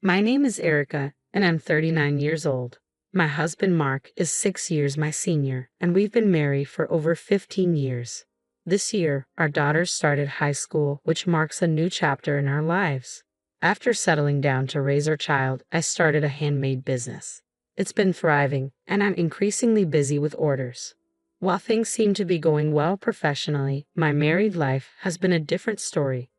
My name is Erica, and I'm 39 years old. My husband Mark is 6 years my senior, and we've been married for over 15 years. This year, our daughter started high school, which marks a new chapter in our lives. After settling down to raise our child, I started a handmade business. It's been thriving, and I'm increasingly busy with orders. While things seem to be going well professionally, my married life has been a different story.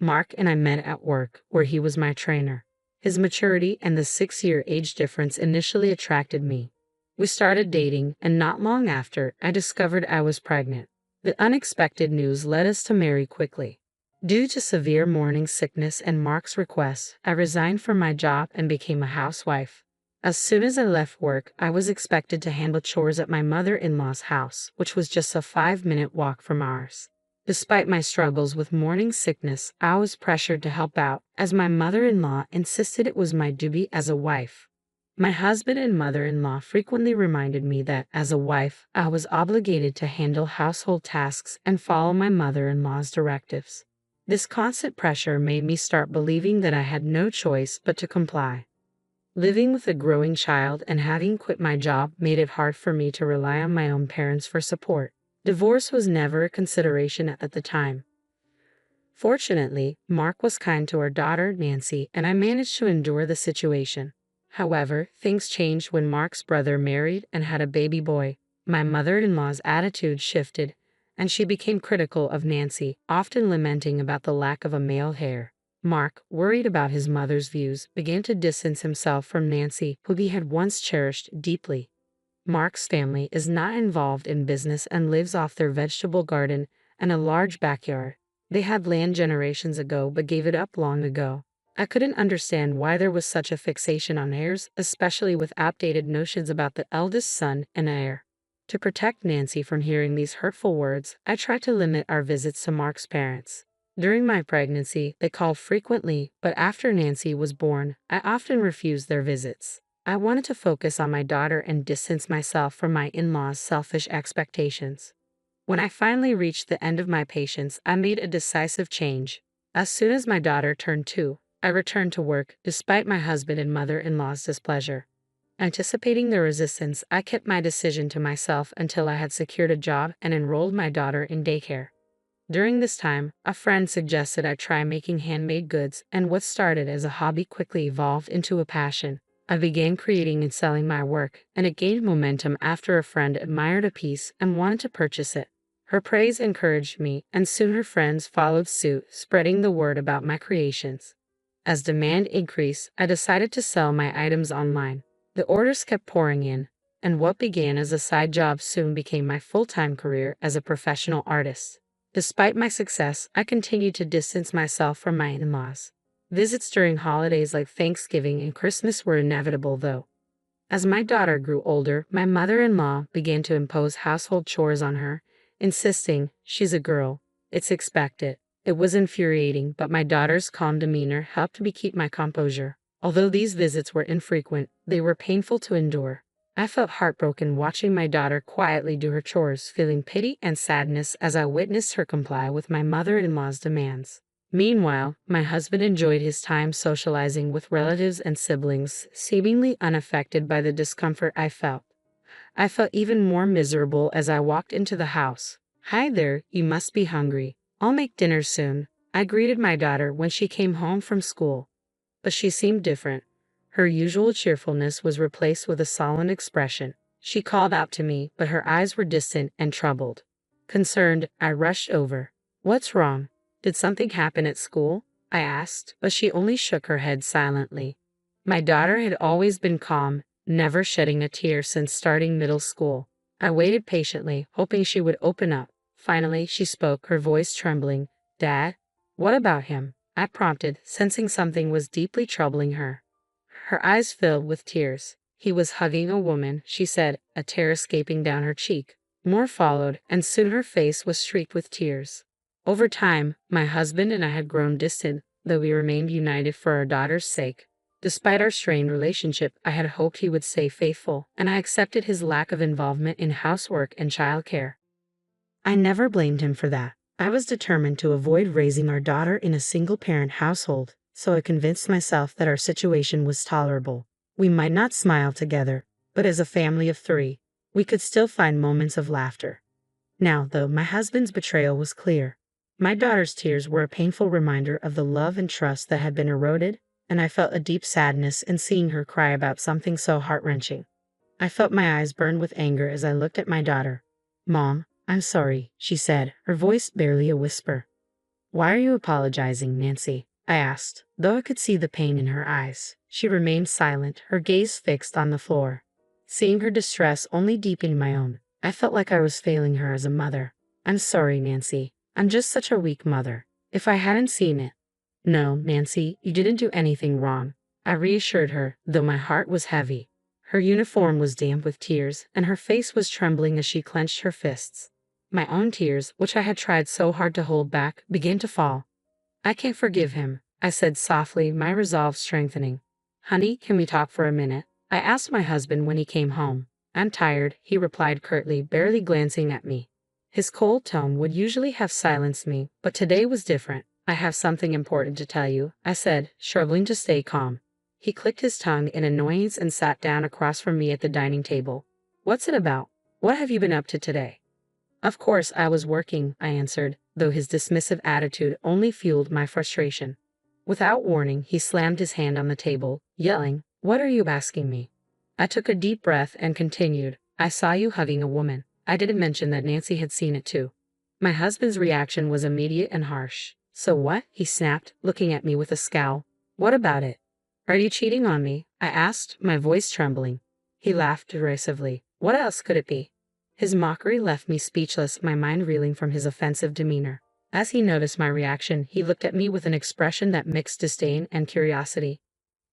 Mark and I met at work, where he was my trainer. His maturity and the 6-year age difference initially attracted me. We started dating, and not long after, I discovered I was pregnant. The unexpected news led us to marry quickly. Due to severe morning sickness and Mark's request, I resigned from my job and became a housewife. As soon as I left work, I was expected to handle chores at my mother-in-law's house, which was just a 5-minute walk from ours. Despite my struggles with morning sickness, I was pressured to help out, as my mother-in-law insisted it was my duty as a wife. My husband and mother-in-law frequently reminded me that, as a wife, I was obligated to handle household tasks and follow my mother-in-law's directives. This constant pressure made me start believing that I had no choice but to comply. Living with a growing child and having quit my job made it hard for me to rely on my own parents for support. Divorce was never a consideration at the time. Fortunately, Mark was kind to our daughter, Nancy, and I managed to endure the situation. However, things changed when Mark's brother married and had a baby boy. My mother-in-law's attitude shifted, and she became critical of Nancy, often lamenting about the lack of a male heir. Mark, worried about his mother's views, began to distance himself from Nancy, who he had once cherished deeply. Mark's family is not involved in business and lives off their vegetable garden and a large backyard. They had land generations ago but gave it up long ago. I couldn't understand why there was such a fixation on heirs, especially with outdated notions about the eldest son and heir. To protect Nancy from hearing these hurtful words, I tried to limit our visits to Mark's parents. During my pregnancy, they called frequently, but after Nancy was born, I often refused their visits. I wanted to focus on my daughter and distance myself from my in-laws' selfish expectations. When I finally reached the end of my patience, I made a decisive change. As soon as my daughter turned 2, I returned to work, despite my husband and mother-in-law's displeasure. Anticipating their resistance, I kept my decision to myself until I had secured a job and enrolled my daughter in daycare. During this time, a friend suggested I try making handmade goods, and what started as a hobby quickly evolved into a passion. I began creating and selling my work, and it gained momentum after a friend admired a piece and wanted to purchase it. Her praise encouraged me, and soon her friends followed suit, spreading the word about my creations. As demand increased, I decided to sell my items online. The orders kept pouring in, and what began as a side job soon became my full-time career as a professional artist. Despite my success, I continued to distance myself from my in-laws. Visits during holidays like Thanksgiving and Christmas were inevitable, though. As my daughter grew older, my mother-in-law began to impose household chores on her, insisting, "She's a girl. It's expected." It was infuriating, but my daughter's calm demeanor helped me keep my composure. Although these visits were infrequent, they were painful to endure. I felt heartbroken watching my daughter quietly do her chores, feeling pity and sadness as I witnessed her comply with my mother-in-law's demands. Meanwhile, my husband enjoyed his time socializing with relatives and siblings, seemingly unaffected by the discomfort I felt. I felt even more miserable as I walked into the house. "Hi there, you must be hungry. I'll make dinner soon," I greeted my daughter when she came home from school. But she seemed different. Her usual cheerfulness was replaced with a sullen expression. She called out to me, but her eyes were distant and troubled. Concerned, I rushed over. "What's wrong? Did something happen at school?" I asked, but she only shook her head silently. My daughter had always been calm, never shedding a tear since starting middle school. I waited patiently, hoping she would open up. Finally, she spoke, her voice trembling. "Dad? What about him?" I prompted, sensing something was deeply troubling her. Her eyes filled with tears. "He was hugging a woman," she said, a tear escaping down her cheek. More followed, and soon her face was streaked with tears. Over time, my husband and I had grown distant, though we remained united for our daughter's sake. Despite our strained relationship, I had hoped he would stay faithful, and I accepted his lack of involvement in housework and childcare. I never blamed him for that. I was determined to avoid raising our daughter in a single-parent household. so I convinced myself that our situation was tolerable. We might not smile together, but as a family of three, we could still find moments of laughter. Now, though, my husband's betrayal was clear. My daughter's tears were a painful reminder of the love and trust that had been eroded, and I felt a deep sadness in seeing her cry about something so heart-wrenching. I felt my eyes burn with anger as I looked at my daughter. "Mom, I'm sorry," she said, her voice barely a whisper. "Why are you apologizing, Nancy?" I asked, though I could see the pain in her eyes. She remained silent, her gaze fixed on the floor. Seeing her distress only deepened my own. I felt like I was failing her as a mother. "I'm sorry, Nancy. I'm just such a weak mother. If I hadn't seen it." "No, Nancy, you didn't do anything wrong," I reassured her, though my heart was heavy. Her uniform was damp with tears, and her face was trembling as she clenched her fists. My own tears, which I had tried so hard to hold back, began to fall. "I can't forgive him," I said softly, my resolve strengthening. "Honey, can we talk for a minute?" I asked my husband when he came home. "I'm tired," he replied curtly, barely glancing at me. His cold tone would usually have silenced me, but today was different. "I have something important to tell you," I said, struggling to stay calm. He clicked his tongue in annoyance and sat down across from me at the dining table. "What's it about? What have you been up to today?" "Of course I was working," I answered, though his dismissive attitude only fueled my frustration. Without warning, he slammed his hand on the table, yelling, "What are you asking me?" I took a deep breath and continued, "I saw you hugging a woman." I didn't mention that Nancy had seen it too. My husband's reaction was immediate and harsh. "So what?" he snapped, looking at me with a scowl. "What about it?" "Are you cheating on me?" I asked, my voice trembling. He laughed derisively. "What else could it be?" His mockery left me speechless, my mind reeling from his offensive demeanor. As he noticed my reaction, he looked at me with an expression that mixed disdain and curiosity.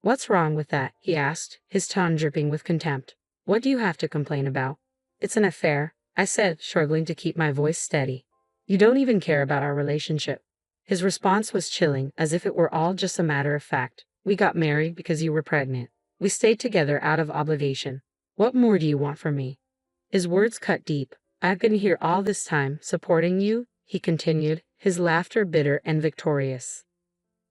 "What's wrong with that?" he asked, his tone dripping with contempt. "What do you have to complain about?" "It's an affair," I said, struggling to keep my voice steady. "You don't even care about our relationship." His response was chilling, as if it were all just a matter of fact. "We got married because you were pregnant. We stayed together out of obligation. What more do you want from me?" His words cut deep. "I've been here all this time, supporting you," he continued, his laughter bitter and victorious.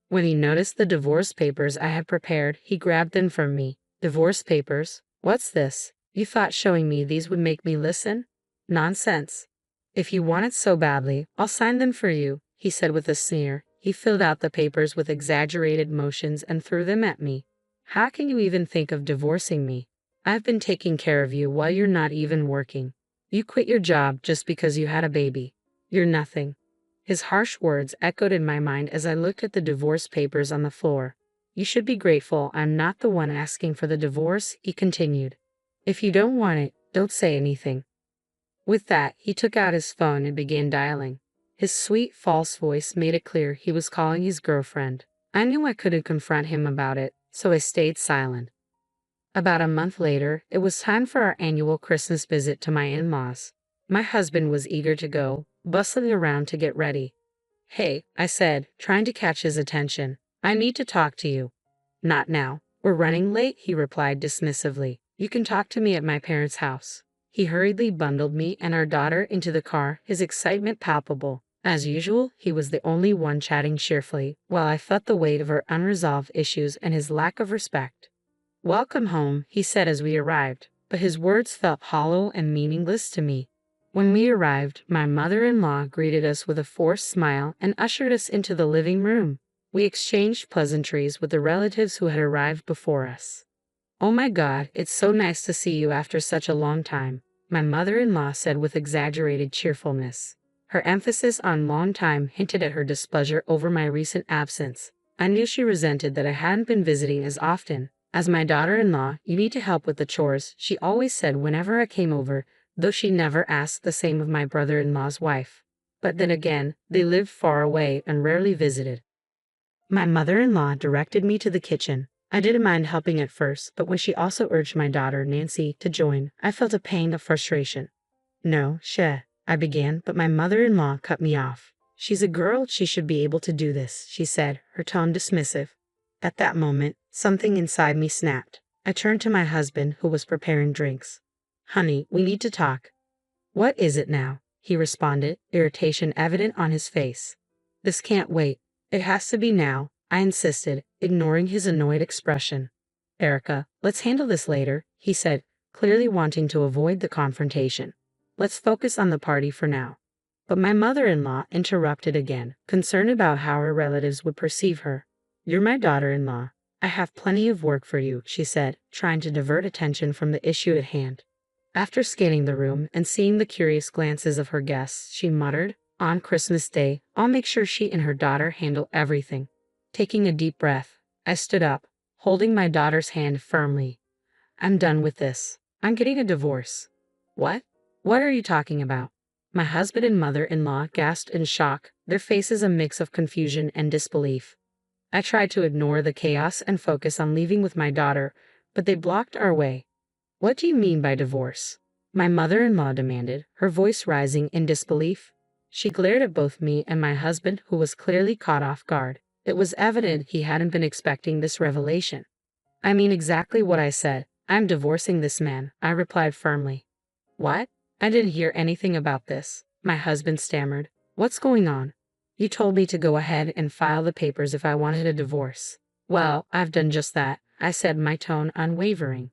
When he noticed the divorce papers I had prepared, he grabbed them from me. "Divorce papers? What's this? You thought showing me these would make me listen? Nonsense. If you want it so badly, I'll sign them for you," he said with a sneer. He filled out the papers with exaggerated motions and threw them at me. "How can you even think of divorcing me? I've been taking care of you while you're not even working. You quit your job just because you had a baby. You're nothing." His harsh words echoed in my mind as I looked at the divorce papers on the floor. "You should be grateful I'm not the one asking for the divorce," he continued. "If you don't want it, don't say anything." With that, he took out his phone and began dialing. His sweet, false voice made it clear he was calling his girlfriend. I knew I couldn't confront him about it, so I stayed silent. About a month later, it was time for our annual Christmas visit to my in-laws. My husband was eager to go, bustling around to get ready. "Hey," I said, trying to catch his attention. "I need to talk to you." "Not now. We're running late," he replied dismissively. "You can talk to me at my parents' house." He hurriedly bundled me and our daughter into the car, his excitement palpable. As usual, he was the only one chatting cheerfully, while I felt the weight of our unresolved issues and his lack of respect. "Welcome home," he said as we arrived, but his words felt hollow and meaningless to me. When we arrived, my mother-in-law greeted us with a forced smile and ushered us into the living room. We exchanged pleasantries with the relatives who had arrived before us. "Oh my God, it's so nice to see you after such a long time," my mother-in-law said with exaggerated cheerfulness. Her emphasis on long time hinted at her displeasure over my recent absence. I knew she resented that I hadn't been visiting as often. "As my daughter-in-law, you need to help with the chores," she always said whenever I came over, though she never asked the same of my brother-in-law's wife. But then again, they lived far away and rarely visited. My mother-in-law directed me to the kitchen. I didn't mind helping at first, but when she also urged my daughter, Nancy, to join, I felt a pang of frustration. "No, I began, but my mother-in-law cut me off. "She's a girl, she should be able to do this," she said, her tone dismissive. At that moment, something inside me snapped. I turned to my husband, who was preparing drinks. "Honey, we need to talk." "What is it now?" he responded, irritation evident on his face. "This can't wait. It has to be now," I insisted, ignoring his annoyed expression. Erica, let's handle this later, he said, clearly wanting to avoid the confrontation. Let's focus on the party for now. But my mother-in-law interrupted again, concerned about how her relatives would perceive her. You're my daughter-in-law. I have plenty of work for you, she said, trying to divert attention from the issue at hand. After scanning the room and seeing the curious glances of her guests, she muttered, on Christmas Day, I'll make sure she and her daughter handle everything. Taking a deep breath, I stood up, holding my daughter's hand firmly. I'm done with this. I'm getting a divorce. What? What are you talking about? My husband and mother-in-law gasped in shock, their faces a mix of confusion and disbelief. I tried to ignore the chaos and focus on leaving with my daughter, but they blocked our way. What do you mean by divorce? My mother-in-law demanded, her voice rising in disbelief. She glared at both me and my husband, who was clearly caught off guard. It was evident he hadn't been expecting this revelation. I mean exactly what I said. I'm divorcing this man, I replied firmly. What? I didn't hear anything about this, my husband stammered. What's going on? You told me to go ahead and file the papers if I wanted a divorce. Well, I've done just that, I said, my tone unwavering.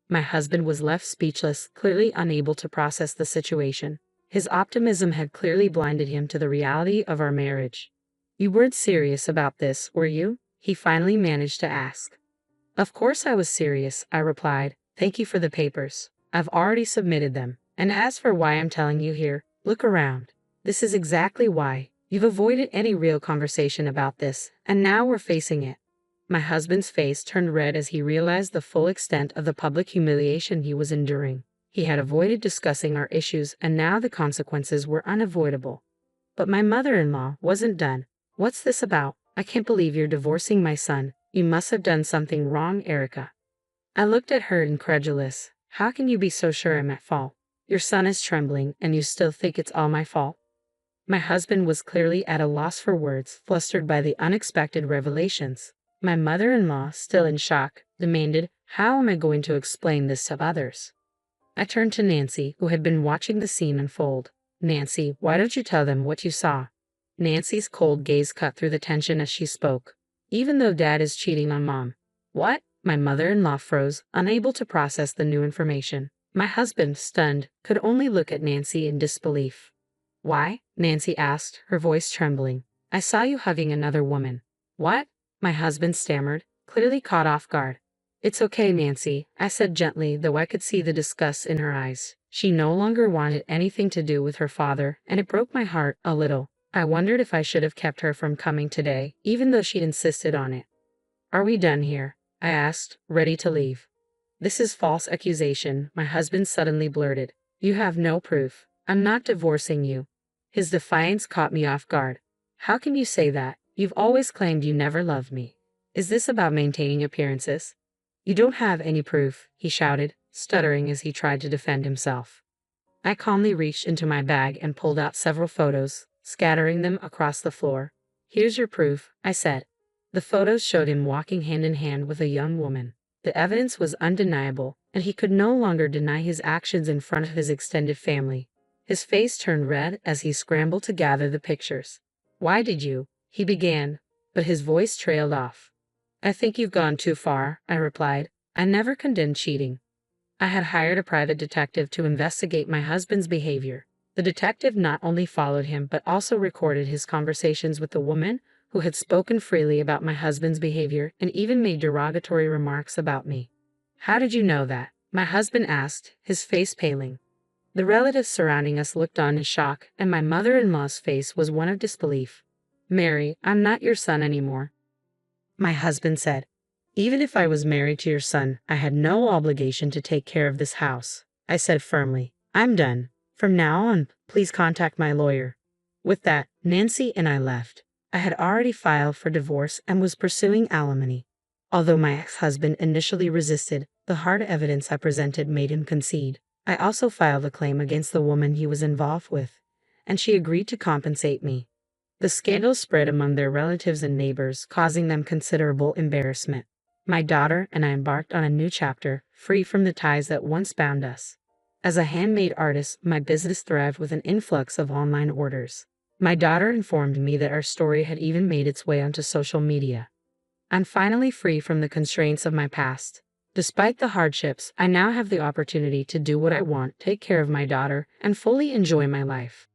My husband was left speechless, clearly unable to process the situation. His optimism had clearly blinded him to the reality of our marriage. You weren't serious about this, were you? He finally managed to ask. Of course I was serious, I replied. Thank you for the papers. I've already submitted them. And as for why I'm telling you here, look around. This is exactly why. You've avoided any real conversation about this, and now we're facing it. My husband's face turned red as he realized the full extent of the public humiliation he was enduring. He had avoided discussing our issues, and now the consequences were unavoidable. But my mother-in-law wasn't done. What's this about? I can't believe you're divorcing my son. You must have done something wrong, Erica. I looked at her incredulous. How can you be so sure I'm at fault? Your son is trembling, and you still think it's all my fault? My husband was clearly at a loss for words, flustered by the unexpected revelations. My mother-in-law, still in shock, demanded, how am I going to explain this to others? I turned to Nancy, who had been watching the scene unfold. Nancy, why don't you tell them what you saw? Nancy's cold gaze cut through the tension as she spoke. Even though Dad is cheating on Mom. What? My mother-in-law froze, unable to process the new information. My husband, stunned, could only look at Nancy in disbelief. Why? Nancy asked, her voice trembling. I saw you hugging another woman. What? My husband stammered, clearly caught off guard. It's okay, Nancy, I said gently, though I could see the disgust in her eyes. She no longer wanted anything to do with her father, and it broke my heart a little. I wondered if I should have kept her from coming today, even though she'd insisted on it. Are we done here? I asked, ready to leave. This is false accusation, my husband suddenly blurted. You have no proof. I'm not divorcing you. His defiance caught me off guard. How can you say that? You've always claimed you never loved me. Is this about maintaining appearances? You don't have any proof, he shouted, stuttering as he tried to defend himself. I calmly reached into my bag and pulled out several photos, scattering them across the floor. Here's your proof, I said. The photos showed him walking hand in hand with a young woman. The evidence was undeniable, and he could no longer deny his actions in front of his extended family. His face turned red as he scrambled to gather the pictures. Why did you? He began, but his voice trailed off. I think you've gone too far, I replied. I never condoned cheating. I had hired a private detective to investigate my husband's behavior. The detective not only followed him but also recorded his conversations with the woman who had spoken freely about my husband's behavior and even made derogatory remarks about me. How did you know that? My husband asked, his face paling. The relatives surrounding us looked on in shock, and my mother-in-law's face was one of disbelief. Mary, I'm not your son anymore. My husband said. Even if I was married to your son, I had no obligation to take care of this house. I said firmly. I'm done. From now on, please contact my lawyer. With that, Nancy and I left. I had already filed for divorce and was pursuing alimony. Although my ex-husband initially resisted, the hard evidence I presented made him concede. I also filed a claim against the woman he was involved with, and she agreed to compensate me. The scandal spread among their relatives and neighbors, causing them considerable embarrassment. My daughter and I embarked on a new chapter, free from the ties that once bound us. As a handmade artist, my business thrived with an influx of online orders. My daughter informed me that our story had even made its way onto social media. I'm finally free from the constraints of my past. Despite the hardships, I now have the opportunity to do what I want, take care of my daughter, and fully enjoy my life.